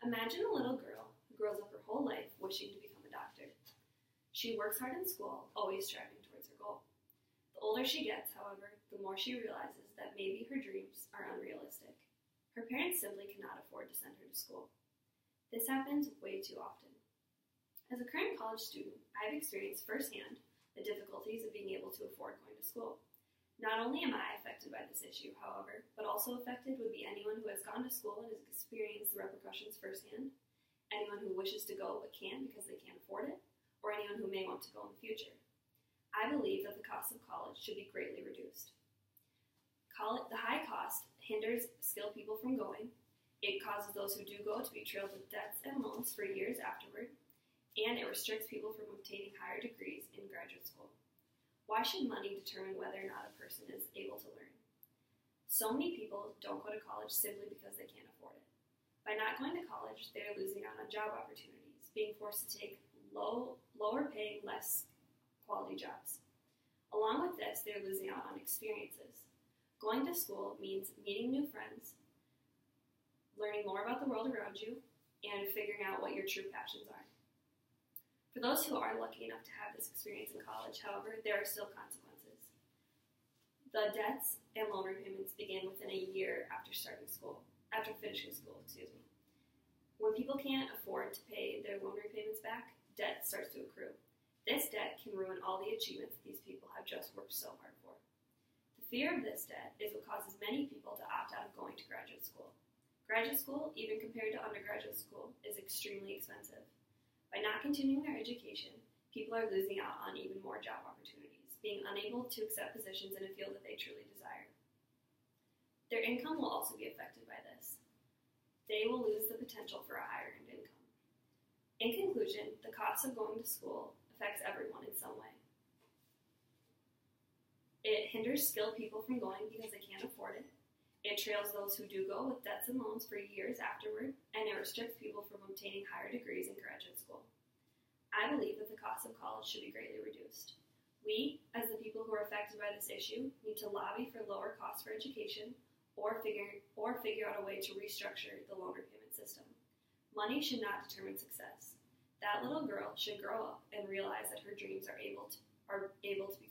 Imagine a little girl who grows up her whole life wishing to become a doctor. She works hard in school, always striving towards her goal. The older she gets, however, the more she realizes that maybe her dreams are unrealistic. Her parents simply cannot afford to send her to school. This happens way too often. As a current college student, I've experienced firsthand the difficulties of being able to afford going to school. Not only am I affected by this issue, however, but also affected would be anyone who has gone to school and has experienced the repercussions firsthand, anyone who wishes to go but can't because they can't afford it, or anyone who may want to go in the future. I believe that the cost of college should be greatly reduced. The high cost hinders skilled people from going. It causes those who do go to be trailed with debts and loans for years afterward, and it restricts people from obtaining higher degrees in graduate school. Why should money determine whether or not a person is able to learn? So many people don't go to college simply because they can't afford it. By not going to college, they are losing out on job opportunities, being forced to take lower paying, less quality jobs. Along with this, they're losing out on experiences. Going to school means meeting new friends, learning more about the world around you, and figuring out what your true passions are. For those who are lucky enough to have this experience in college, however, there are still consequences. The debts and loan repayments begin within a year after finishing school. When people can't afford to pay their loan repayments back, debt starts to accrue. This debt can ruin all the achievements that these people have just worked so hard for. The fear of this debt is what causes many people to opt out of going to graduate school. Graduate school, even compared to undergraduate school, is extremely expensive. By not continuing their education, people are losing out on even more job opportunities, being unable to accept positions in a field that they truly desire. Their income will also be affected by this. They will lose the potential for a higher earned income. In conclusion, the cost of going to school affects everyone in some way. It hinders skilled people from going because they can't afford it. It trails those who do go with debts and loans for years afterward, and it restricts people from obtaining higher degrees in graduate school. I believe that the cost of college should be greatly reduced. We, as the people who are affected by this issue, need to lobby for lower costs for education or figure out a way to restructure the loan repayment system. Money should not determine success. That little girl should grow up and realize that her dreams are able to be